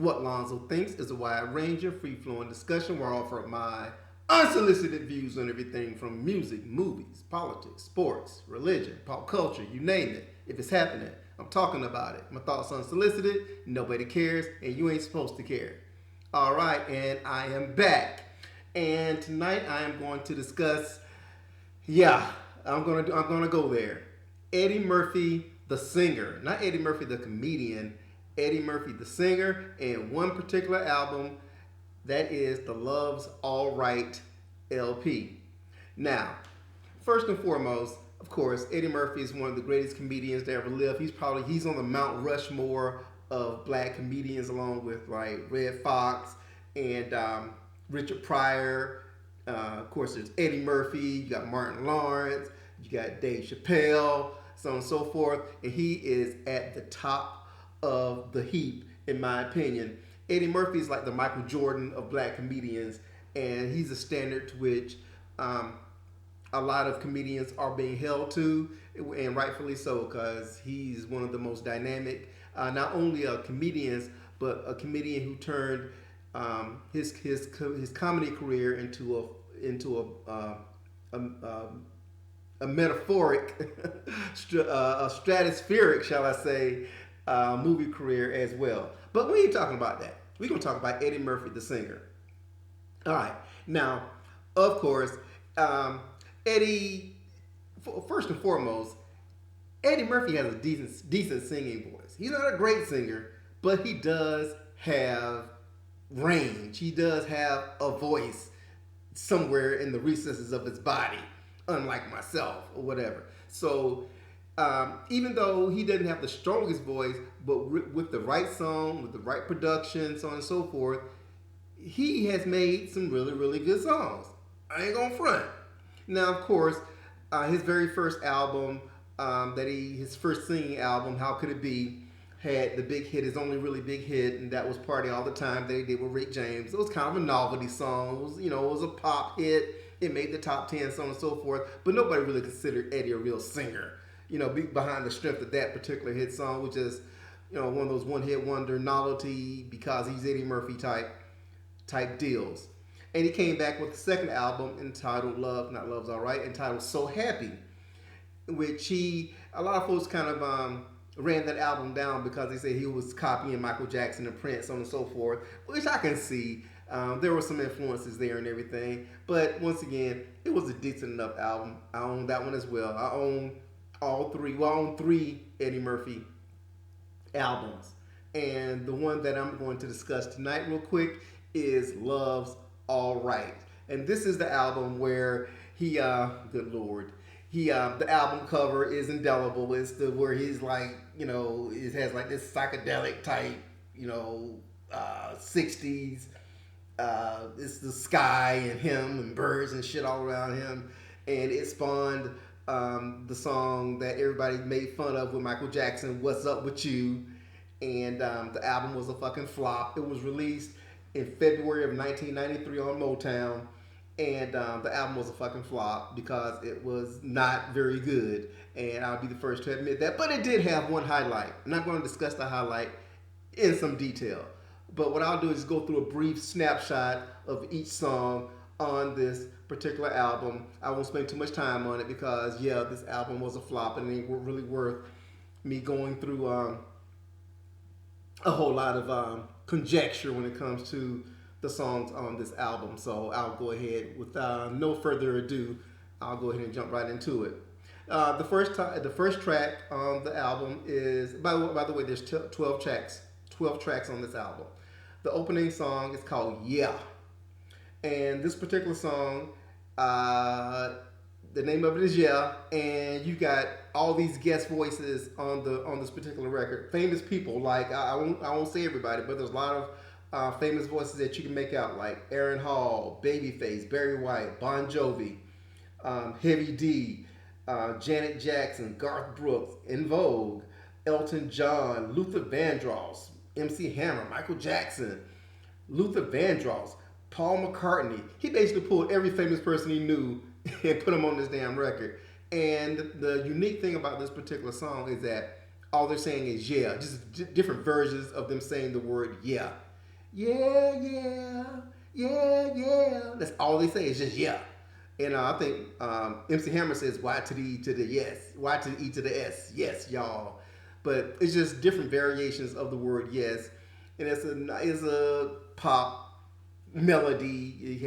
What Lonzo thinks is a wide range of free flowing discussion where I offer my unsolicited views on everything from music, movies, politics, sports, religion, pop culture, you name it. If it's happening, I'm talking about it. My thoughts unsolicited, nobody cares, and you ain't supposed to care. All right, and I am back. And tonight I am going to discuss, yeah, I'm gonna go there. Eddie Murphy, the singer, not Eddie Murphy, the comedian. Eddie Murphy, the singer, and one particular album that is the Love's All Right LP. Now, first and foremost, of course, Eddie Murphy is one of the greatest comedians to ever live. He's on the Mount Rushmore of black comedians, along with like Red Fox and Richard Pryor. Of course, there's Eddie Murphy. You got Martin Lawrence. You got Dave Chappelle, so on and so forth. And he is at the top of the heap, in my opinion. Eddie Murphy is like the Michael Jordan of black comedians, and he's a standard to which a lot of comedians are being held to, and rightfully so, because he's one of the most dynamic, not only comedians, but a comedian who turned his comedy career into a metaphoric, a stratospheric, shall I say, movie career as well. But we ain't talking about that. We're gonna talk about Eddie Murphy, the singer. All right. Now, of course, Eddie. First and foremost, Eddie Murphy has a decent singing voice. He's not a great singer, but he does have range. He does have a voice somewhere in the recesses of his body, unlike myself or whatever. So even though he doesn't have the strongest voice, but with the right song, with the right production, so on and so forth, he has made some really, really good songs. I ain't gonna front. Now, of course, his very first album, his first singing album, How Could It Be, had the big hit, his only really big hit, and that was Party All the Time that he did with Rick James. It was kind of a novelty song. It was a pop hit. It made the top 10, so on and so forth. But nobody really considered Eddie a real singer. Behind the strength of that particular hit song, which is, one of those one-hit wonder novelty because he's Eddie Murphy type deals. And he came back with the second album entitled Love's All Right, entitled So Happy, which a lot of folks kind of ran that album down because they said he was copying Michael Jackson and Prince, so on and so forth, which I can see. There were some influences there and everything, but once again, it was a decent enough album. I own that one as well. I own I own three Eddie Murphy albums. And the one that I'm going to discuss tonight real quick is Love's All Right. And this is the album where good Lord, the album cover is indelible. It's where he's like, it has like this psychedelic type, 60s. It's the sky and him and birds and shit all around him. And it spawned the song that everybody made fun of with Michael Jackson, What's Up With You? And the album was a fucking flop. It was released in February of 1993 on Motown, and the album was a fucking flop because it was not very good, and I'll be the first to admit that. But it did have one highlight. I'm not going to discuss the highlight in some detail, but what I'll do is go through a brief snapshot of each song on this particular album. I won't spend too much time on it because, this album was a flop and it ain't really worth me going through a whole lot of conjecture when it comes to the songs on this album. So I'll go ahead with no further ado. I'll go ahead and jump right into it. The first track on the album is, by the way, there's 12 tracks on this album. The opening song is called Yeah. And this particular song, the name of it is Yeah, and you got all these guest voices on this particular record. Famous people, like I won't say everybody, but there's a lot of famous voices that you can make out, like Aaron Hall, Babyface, Barry White, Bon Jovi, Heavy D, Janet Jackson, Garth Brooks, In Vogue, Elton John, Luther Vandross, MC Hammer, Michael Jackson, Luther Vandross, Paul McCartney. He basically pulled every famous person he knew and put them on this damn record. And the unique thing about this particular song is that all they're saying is yeah, just different versions of them saying the word yeah. Yeah, yeah, yeah, yeah. That's all they say is just yeah. And I think MC Hammer says Y to the E to the yes, Y to the E to the S, yes, y'all. But it's just different variations of the word yes, and it's a pop melody.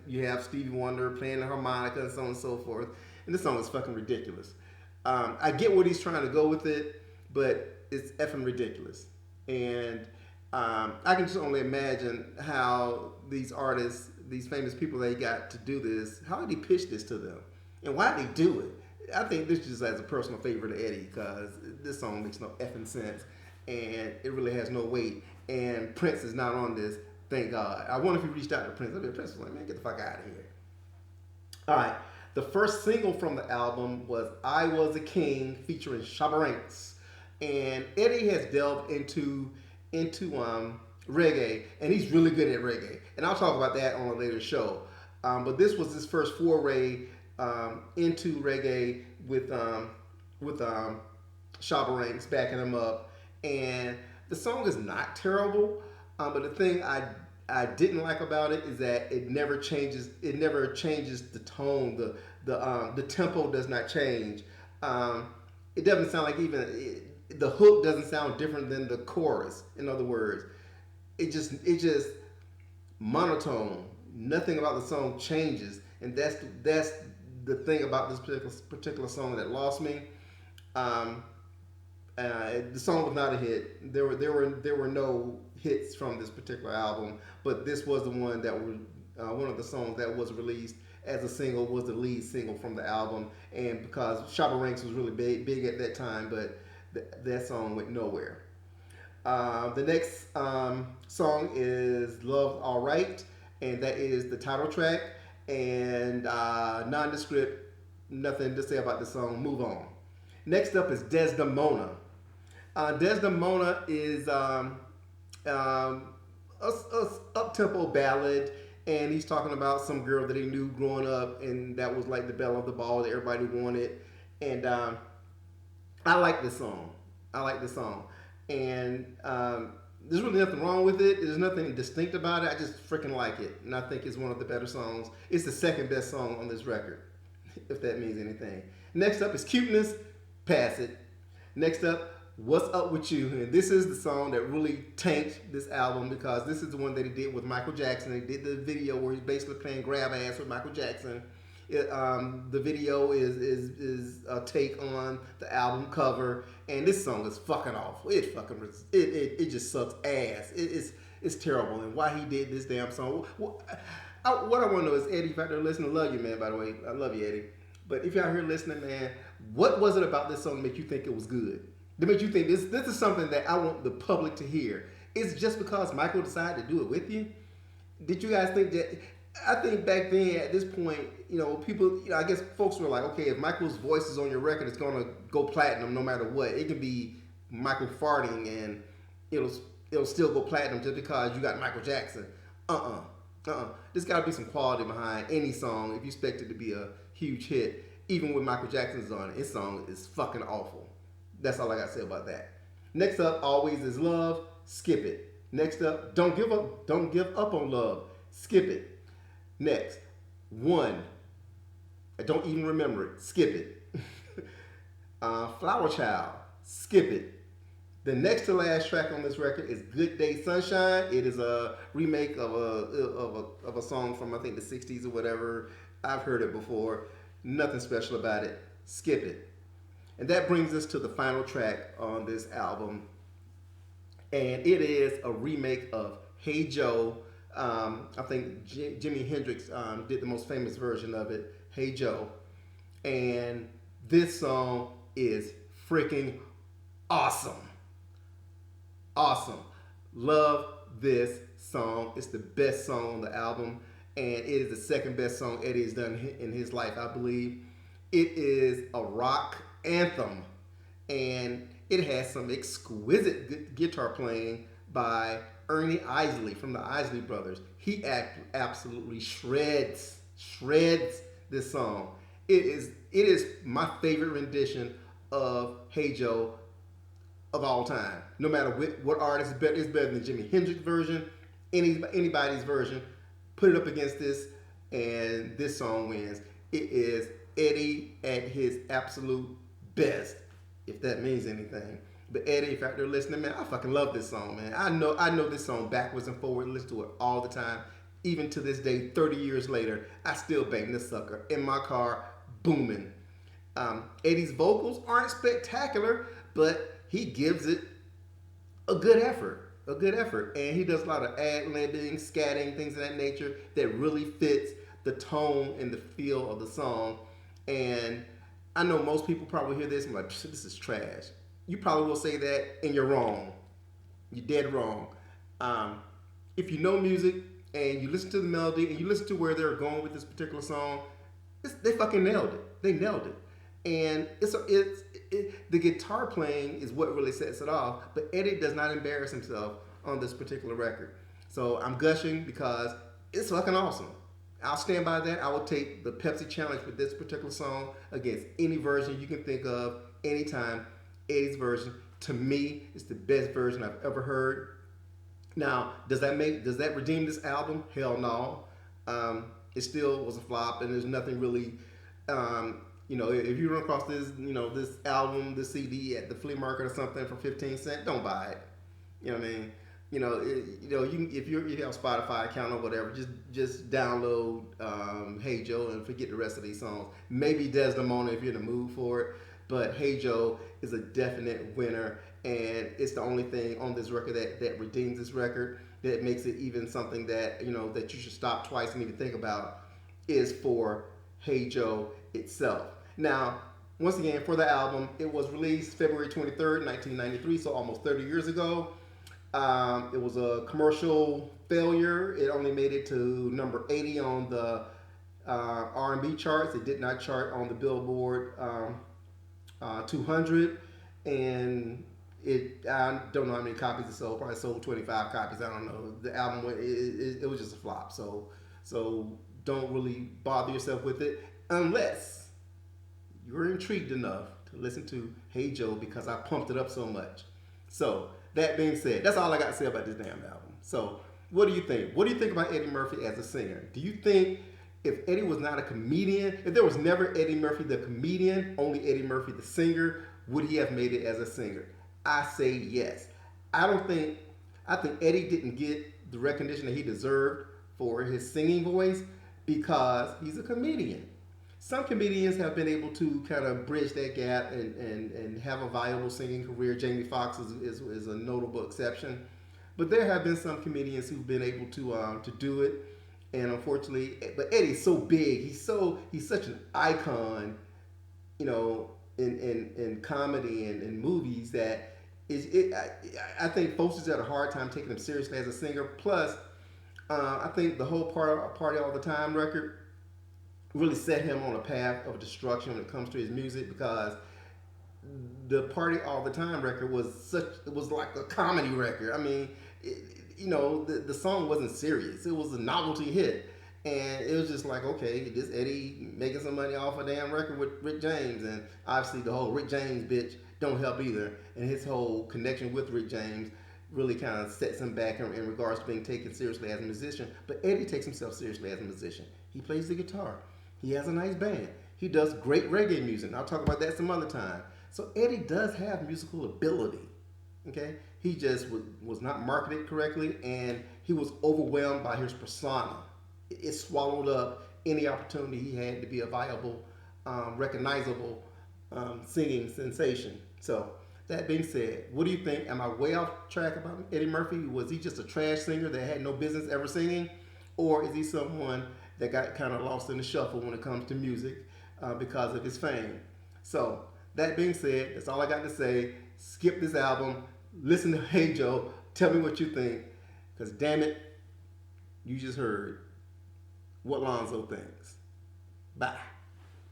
You have Stevie Wonder playing the harmonica and so on and so forth. And this song is fucking ridiculous. I get what he's trying to go with it, but it's effing ridiculous. And I can just only imagine how these artists, these famous people they got to do this, how did he pitch this to them? And why did they do it? I think this just as a personal favorite to Eddie because this song makes no effing sense and it really has no weight. And Prince is not on this, thank God. I wonder if he reached out to Prince. I mean, Prince was like, man, get the fuck out of here. All right. The first single from the album was I Was a King featuring Shabba Ranks. And Eddie has delved into reggae, and he's really good at reggae. And I'll talk about that on a later show. But this was his first foray into reggae with Shabba Ranks backing him up. And the song is not terrible, but the thing I didn't like about it is that it never changes. It never changes the tone. The tempo does not change. It doesn't sound like the hook doesn't sound different than the chorus. In other words, it just monotone. Nothing about the song changes, and that's the thing about this particular song that lost me. Um, the song was not a hit. There were no hits from this particular album, but this was the one that was one of the songs that was released as a single, was the lead single from the album, and because Shabba Ranks was really big at that time, but that song went nowhere. The next song is "Love All Right," and that is the title track. And nondescript, nothing to say about the song. Move on. Next up is Desdemona. Desdemona is a up tempo ballad, and he's talking about some girl that he knew growing up, and that was like the belle of the ball that everybody wanted. And I like this song. I like this song, and there's really nothing wrong with it. There's nothing distinct about it. I just freaking like it, and I think it's one of the better songs. It's the second best song on this record, if that means anything. Next up is Cuteness. Pass it. Next up, What's Up With You? And this is the song that really tanked this album because this is the one that he did with Michael Jackson. He did the video where he's basically playing grab ass with Michael Jackson. The video is a take on the album cover, and this song is fucking awful. It just sucks ass. It's terrible, and why he did this damn song. What I want to know is, Eddie, if you're out there listening, I love you, man. By the way, I love you, Eddie. But if you're out here listening, man, what was it about this song that made you think it was good? That made you think this is something that I want the public to hear? Is it just because Michael decided to do it with you? Did you guys think that? I think back then, at this point, people, I guess folks were like, okay, if Michael's voice is on your record, it's gonna go platinum no matter what. It can be Michael farting and it'll it'll still go platinum just because you got Michael Jackson. There's got to be some quality behind any song if you expect it to be a huge hit. Even when Michael Jackson's on it, his song is fucking awful. That's all I got to say about that. Next up, Always Is Love. Skip it. Next up, Don't Give Up. Don't Give Up on Love. Skip it. Next, One. I don't even remember it. Skip it. Flower Child. Skip it. The next to last track on this record is Good Day Sunshine. It is a remake of a song from I think the 60s or whatever. I've heard it before. Nothing special about it. Skip it. And that brings us to the final track on this album. And it is a remake of Hey Joe. I think Jimi Hendrix did the most famous version of it, Hey Joe. And this song is freaking awesome. Awesome. Love this song. It's the best song on the album, and it is the second best song Eddie has done in his life, I believe. It is a rock anthem, and it has some exquisite guitar playing by Ernie Isley from the Isley Brothers. He absolutely shreds this song. It is my favorite rendition of Hey Joe of all time. No matter what artist is better than Jimi Hendrix version. anybody's version, put it up against this, and this song wins. It is Eddie at his absolute best, if that means anything. But Eddie, if you're out there listening, man, I fucking love this song, man. I know this song backwards and forward. Listen to it all the time. Even to this day, 30 years later, I still bang this sucker in my car, booming. Eddie's vocals aren't spectacular, but he gives it a good effort, and he does a lot of ad libbing, scatting, things of that nature that really fits the tone and the feel of the song. And I know most people probably hear this and like, this is trash. You probably will say that, and you're wrong. You're dead wrong. Um, if you know music and you listen to the melody and you listen to where they're going with this particular song, they fucking nailed it. They nailed it. And the guitar playing is what really sets it off. But Eddie does not embarrass himself on this particular record. So I'm gushing because it's fucking awesome. I'll stand by that. I will take the Pepsi challenge for this particular song against any version you can think of, anytime. Eddie's version, to me, is the best version I've ever heard. Now, does that redeem this album? Hell no. It still was a flop, and there's nothing really. If you run across this album, this CD at the flea market or something for 15 cents, don't buy it. You know what I mean? If you have a Spotify account or whatever, just download Hey Joe and forget the rest of these songs. Maybe Desdemona if you're in the mood for it, but Hey Joe is a definite winner, and it's the only thing on this record that redeems this record, that makes it even something that that you should stop twice and even think about, is for Hey Joe itself. Now, once again, for the album, it was released February 23rd, 1993, so almost 30 years ago. It was a commercial failure. It only made it to number 80 on the R&B charts. It did not chart on the Billboard 200, and I don't know how many copies it sold. Probably sold 25 copies. I don't know. The album it was just a flop. So don't really bother yourself with it unless you're intrigued enough to listen to Hey Joe because I pumped it up so much. So that being said, that's all I got to say about this damn album. So what do you think? What do you think about Eddie Murphy as a singer? Do you think if Eddie was not a comedian, if there was never Eddie Murphy the comedian, only Eddie Murphy the singer, would he have made it as a singer? I say yes. I think Eddie didn't get the recognition that he deserved for his singing voice because he's a comedian. Some comedians have been able to kind of bridge that gap and have a viable singing career. Jamie Foxx is a notable exception. But there have been some comedians who've been able to do it. And unfortunately, but Eddie's so big. He's such an icon, in comedy and movies that I think folks just had a hard time taking him seriously as a singer. Plus, I think the whole Party All the Time record really set him on a path of destruction when it comes to his music, because the Party All the Time record was like a comedy record. I mean, the song wasn't serious. It was a novelty hit. And it was just like, okay, this Eddie making some money off a damn record with Rick James. And obviously the whole Rick James bitch don't help either. And his whole connection with Rick James really kind of sets him back in regards to being taken seriously as a musician. But Eddie takes himself seriously as a musician. He plays the guitar. He has a nice band. He does great reggae music. I'll talk about that some other time. So Eddie does have musical ability. Okay? He just was not marketed correctly, and he was overwhelmed by his persona. It swallowed up any opportunity he had to be a viable, recognizable singing sensation. So that being said, what do you think? Am I way off track about Eddie Murphy? Was he just a trash singer that had no business ever singing? Or is he someone that got kind of lost in the shuffle when it comes to music because of his fame? So that being said, that's all I got to say. Skip this album. Listen to Hey Joe. Tell me what you think. Because damn it, you just heard what Lonzo thinks. Bye.